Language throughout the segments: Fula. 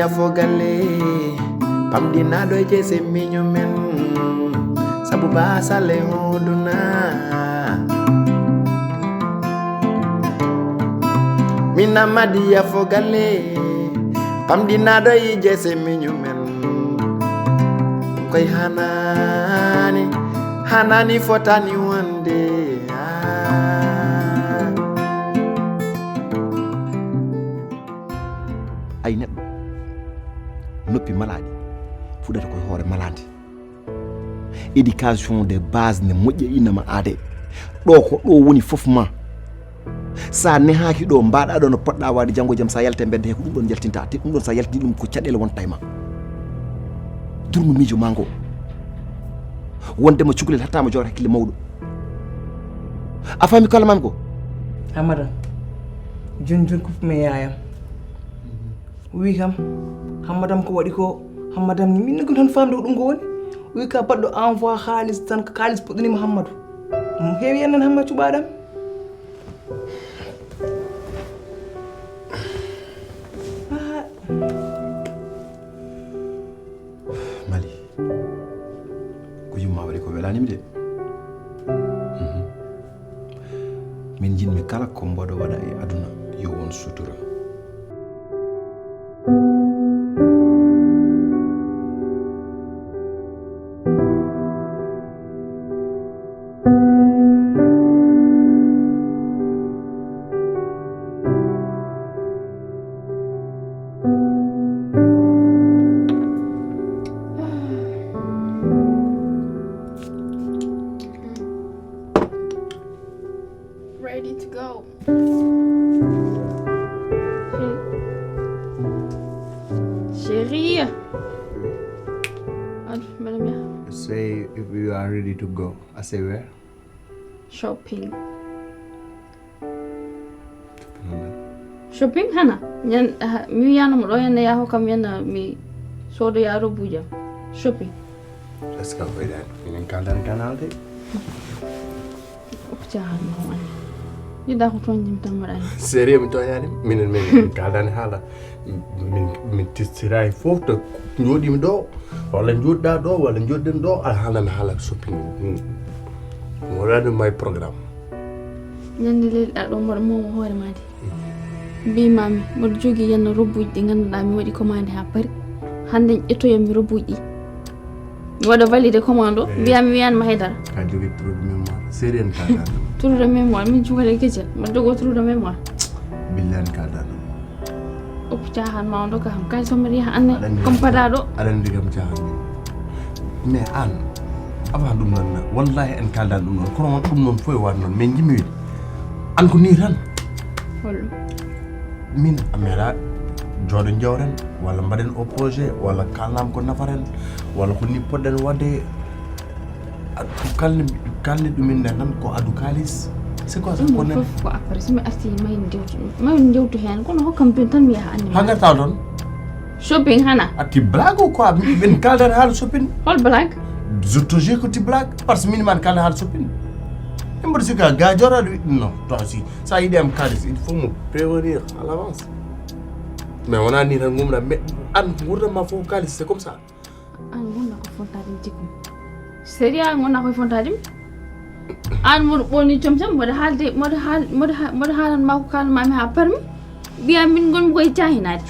fogale pamdina do jese minyo men sabu basale oduna mina madiya fogale pamdina do jese minyo men koy hanani fotani wande ay neɗɗo noppi maladi fuɗata koye hoore malade éducation de base ne moƴƴa innama aade ɗo ko ɗo woni fof ma sa nehaki ɗo mbaɗa ɗo no poɗɗa wade janggo jaam sa yalte bedde he ko ɗum ɗon jaltinta te ɗum ɗon sa yalti ɗum ko caɗele wonta e ma durmu miijo ma ngo wondema cukalel hattama jooɗo hakkille mawɗo a faami kala mami ko Hamada joni ko me yayam wi kam hammadam ko waɗi ko hammadam ni min ko tan famde ko ɗum ko woni wi ka baɗɗo envoi haalis tan ko haalis puɗɗanima hammadou heewi yennen hammadou cuɓaɗam Mali ko yumma waɗi ko welanimi de min jinmi kala ko mboɗo waɗa e aduna yo won sutura Ready to go. Chérie. Say if you are ready to go. I say where? Shopping. Shopping hana. Yan mi yana mo yan ya ho kam yan mi sodo ya ro buja. Shopping. Let's go with that. In Kaldan Canal day. Jangan mo man. Ida ko ton jim tamara. Serious mi to yani min Kaldan hala. Min tisirai fof to njodi mi do wala njodda do wala njodden do hala mi hala shopping. Morado my program. Nyande le do mor mo hoore madi. Bi mami mo jogi yan robuji di ganduda mi wadi commande ha pari. Hande etoyam mi robuji. Mi wada valide commando biyam wiyan ma haydara. Ka jogi trou de mémoire. Serious Kaldan. Trou de mémoire min jugale kecel ma dogo trou de mémoire. Billan Kaldan. Opcahan ma ndo ka ham kay somari ha anne kompada do. Adan digam jahan. Mais an avant dum non wallahi en Kaldan dum non kono dum non foy war non mais jimi an ko ni tan. Hollo. Min amera jodo jawren wala mbaden au projet wala kalam ko nafaren wala ko ni podden wadde kalni dumin nan ko adu kalis c'est quoi ça ko nen ko après simi arti may ndewtu hen kono hokkam bin tan mi ha anni hanga taw don shopping hana ati blague quoi min kaldan hal shopping hol blague je te jure que tu blague parce que min man kaldan hal shopping imbar sika ga jora non toi aussi ça il am kalis il faut me prévenir à l'avance mais on a ni tan ngumna mais an ngurda ma fo kalis c'est comme ça an wonna ko fontade jikum seria ngona ko fontade an mo boni chomcham moda halde moda halan ma ko kalma mi ha parmi biya min gon koy cahinade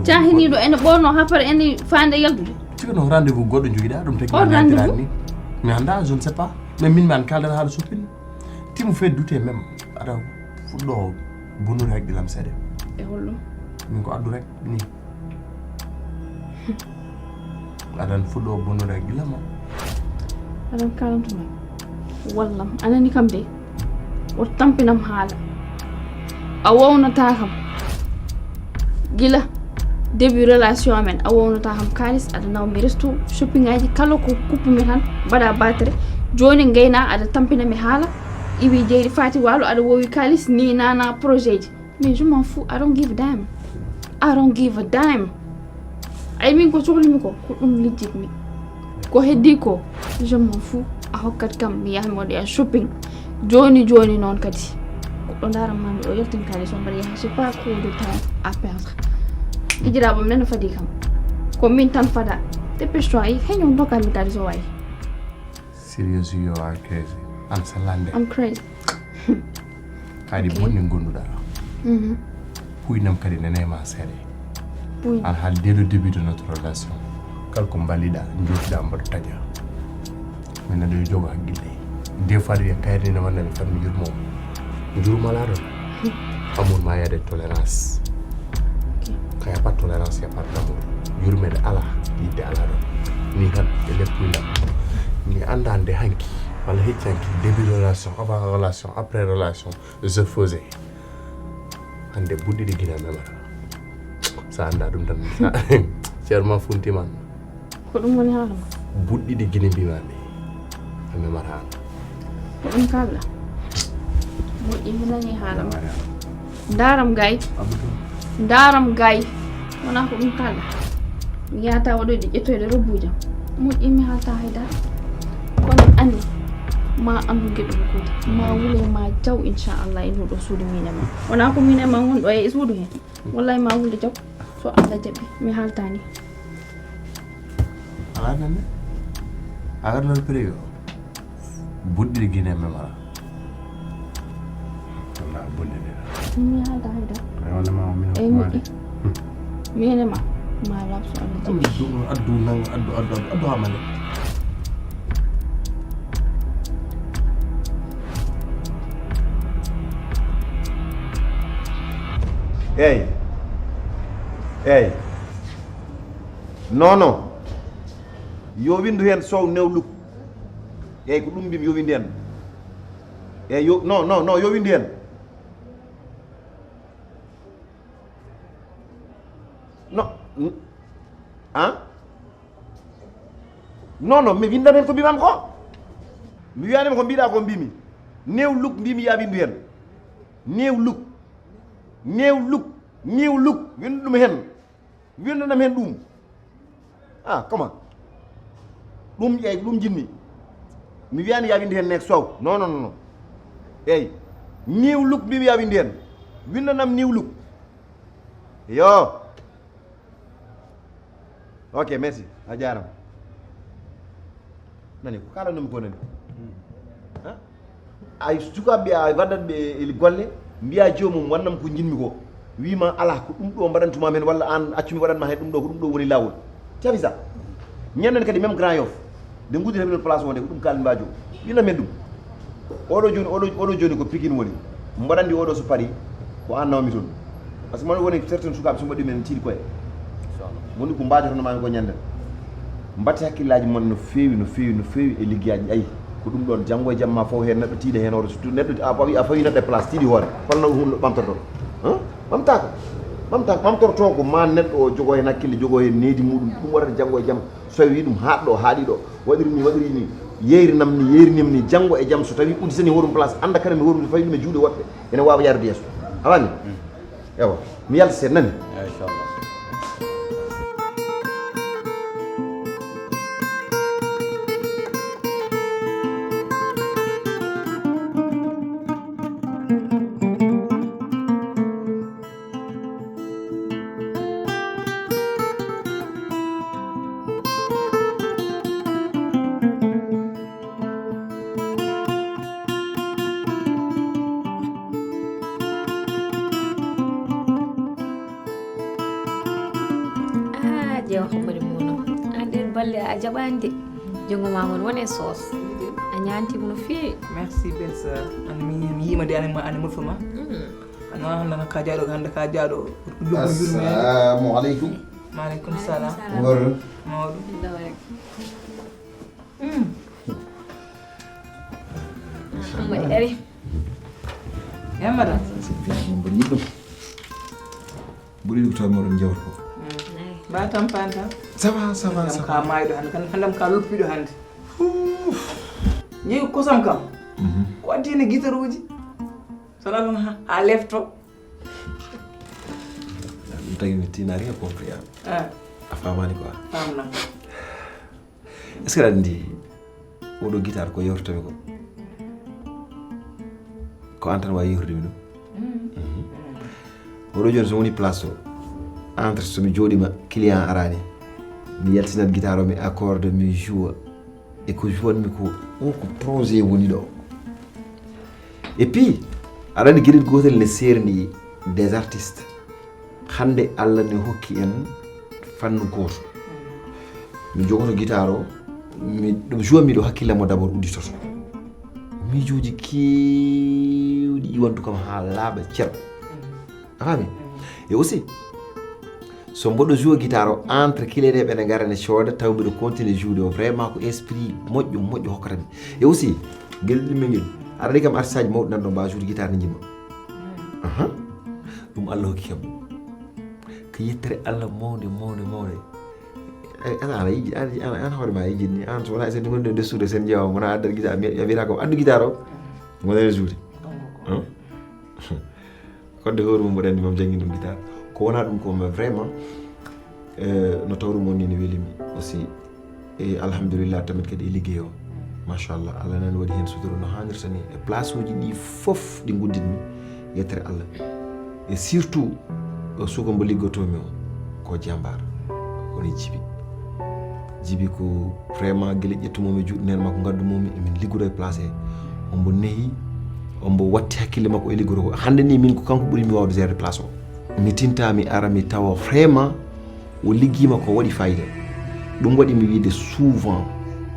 cahini do ene bono ha par ene fande yaldude tiko no rendez-vous goddo jogida dum tek ni mi anda je ne sais pas mais min man kaldan hal shopping ti mu fait douter même ada fuddo bunu rek dilam sede e hollo min ko addu rek ni adan fuddo bunu rek dilam adan kalantuma wallam anani kam de o tampinam haala a wownata kam gila début relation amen a wownata kam kalis ada naw mi resto shopping aji kala ko kuppumi tan bada battere joni ngayna ada tampina mi haala iwi jeydi fati walo ada wowi kalis ni nana projet mais je m'en fous I don't give a damn ay min ko sohlimi ko dum lijjitmi ko heddi ko je m'en fous a hokkat kam mi yaha mo de shopping joni non kadi ko goɗɗo ndaranmami o yaltin kalis o mbaɗa yaha c'est pas trop de temps à perdre hijiraɓam nana fadi kam ko min tan fada dépêche-toi i heñum dokkami kalis o wayi Seriously, you are crazy. I'm salande. I'm crazy Kadi bonni gonduɗa. Puynam kadi nanema seeɗe. An haal dès le début de notre relation. Kala ko mballiɗa jottiɗa mbaɗa taƴa. Min aɗa jogo haqqille. Des fois ɗe kayrine wannaɓe fan mi yurmomo. Mi jurmala ɗon. Amour ma yade tolérance. Quand il n'y a pas de tolérance, il n'y a pas d'amour. Yurmede ala, yidde ala ɗon. Ni tan e leppuyɗam. Mi andande hanki walla heccanki début relation avant relation après relation je faisais hande buddiɗi guina memata sa anda ɗum tan ceerma funtiman ko ɗum woni haala ma buddiɗi guine mbimami a memata an ko ɗum kalɗa moƴƴi mi nani haala ma ndaram gay wona ko ɗum kalɗa mi yahata waɗoyde ƴettoyde robbujam moƴƴi mi haalta haydara kono andi ma andu geɗuɗo kodi ma wule ma jaw inchallah e nduɗo suudu mine ma wona ko mine ma wonɗo e suudu hen wallahi ma wule jaw so Allah jaɓi mi haaltani ala nane agarnol prigo buddiɗi guine memata walla bonɗinira mi haalta haydara wonnama eyi moƴƴi mine ma lab so Allah jaɓi addu hamane eyyi non non yo windu hen sow newluk eyyi ko ɗum mbimi yo windu hen eyyi yo non yo windu hen non non mi windan hen ko mbimam ko mi wiyanima ko mbiɗa ko mbimi newluk mbimi ya windu hen newluk windu ɗum hen windanam hen ɗum comment ɗum ƴeey ɗum jinmi mi wiyani ya windu hen nek sow non eyyi niwluk mbimi ya windu hen windanam niwluk yo ok merci a jarama nani ko kalannomi ko nani ay sukaɓe a waddatɓe e golle mbiya jomum wannam ko jinmi ko wima ala ko ɗum ɗo mbaɗantuma men walla an accumi waɗanma hen ɗum ɗo ko ɗum ɗo woni lawol cafi sa ñanden kadi même Grand Yoff nde guddita min place wonde ko ɗum kalmi mbajo wina men ɗum oɗo joni ko Pikine woni mbaɗandi oɗo so paari ko an nawmi toon par ce que man woni certaine sukaɓe so mbaɗi men tiiɗi koye woni ko mbajotonnomami ko ñanden mbatti hakkillaji mon no fewi e liggueyaji ayi ko ɗum ɗon janggo e jamma fof hen neɗɗo tiiɗe hen hoore surtout neɗɗo a fawi neɗɗo e place tiiɗi hoore holno hunde ɓamtorto ɓamtorto ko ma neɗɗo o jogo hen hakkille jogo hen needi muɗum ɗum waɗata janggo e jaam so wi ɗum haɗɗo haaɗi ɗo waɗiri ni yeerinam ni janggo e jaam so tawi uditani horum place anda kala mi horum fawi ɗum e juuɗe woɗɓe ene wawa yarude yeeso awani ewa mi yalta sen nani inchallah a jaɓande jongo ma won wone sauce a ñantimo no feewi merci belle sœur mi yima de ane mulfuma ano hande ka jaɗo hande ka jaɗo assalamu aleykum maaleykum salam wor mawɗo mbaɗi ari yammaɗa mboɗi ɗum ɓuuri ɗum taw moɗon jawta ko mba tampanta ça va ka mayɗo hande handam ka loppiɗo hande jeeyi kosam kam ko addi hene guitare uji sona ɗum ha lefto ɗum tagi mi tinari e compris a famani quoi famna est ce que aɗa andi oɗo guitare ko yewtotomi ko an tan wawi yewtudemi ɗum oɗo joni so woni place o entre somi jooɗima client arani mi yaltinat guitare o mi accorde mi joue e ko jouanmi ko ko projet woni ɗo et puis aɗa andi gueɗel gotel ne serni des artistes hande Allah ne hokki en fannu goto mi jogoto guitare o mi ɗum joua miɗo hakkillamo d' abord udditoto miijoji kewɗi iwantu kam ha laaɓa ceerɗo a faami et aussi so mboɗo joue guitare o entre kileɗeɓe ne gara ne cooda taw mbiɗo continue joude o vraiment ko esprit moƴƴo hokkatami et aussi guel ɗimme guel aɗa andi kam artiste aji mawɗi nanɗo mbawa joude guitare ne jimma ɗum Allah hokki kam ko yettere Allah mawde ana yiji an hoore ma yijini an so wona sen gonɗo ndesude sen jeewa wona addata guitare wiyata ko addu guitare o wonane joude kodde hoore mum mboɗa andi mom janggi ɗum guitare ko wona ɗum ko vraiment no tawru mon ni ne welimi aussi e alhamdulillah tamit kadi e liggey o machallah Allah nani waɗi hen sutoro no hannirta ni e place uji ɗi fof ɗi gudditmi yettere Allah et surtout suko mbo liggotomi o ko jambar woni jibi ko vraiment gueɗe ƴettumomi juuɗe nen makko gaddumomi emin liggoto e place he ombo nehi ombo watti hakkille makko e liggoto ko hande ni min ko kanko ɓuurimi wawde gérde place o mi tinta mi ara mi tawa vraiment o liggima ko waɗi fayida ɗum waɗi mi wiide souvent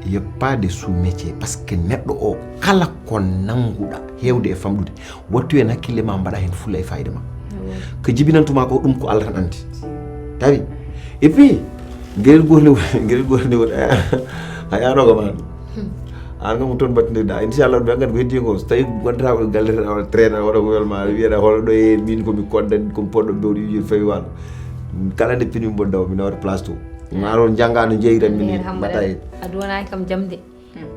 y a pas de sous métier par ce que neɗɗo o kala ko nanguɗa hewde e famɗude wattu hen hakkille ma mbaɗa hen fulla e fayida ma ko jibinantuma ko ɗum ko Allah tan andi tawi et puis gueɗel gotel nde woɗi a yanogo ma an kam toon battidirɗa inchallah ɓe gandi ko heddi ko so tawi gondata ko gallete awa traine waɗa ko welma wiyeɗa hono ɗo e min komi koddani komi poɗɗo bewɗo yujir fawi walo kala nde pinimi bondaw mi nawata place to ma ɗon jangga no jeeyi tan min mbaɗa e adu wonani kam jamde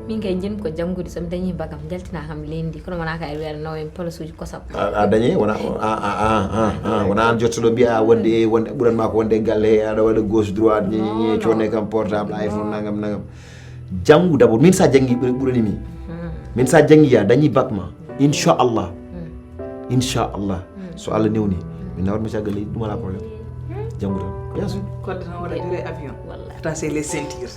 min kay jinmi ko janggude somi dañi bagam jaltina kam lendi kono wona ka e wiyaɗa nawa en place uji kosam a dañi wona wona an jottoɗo mbiya wonde ɓuuranma ko wonde e galle he aɗa waɗa gauche droite ñe conne kam portable iPhone nagam janggu d'abord min sa janggi ɓuurani min sa janggi a dañi bac ma inchallah so Allah newni min nawatmi caggal leydi ɗum ala probléme janggu tan bien sûr kodde tan waɗa jure avion ta c'est les ceintures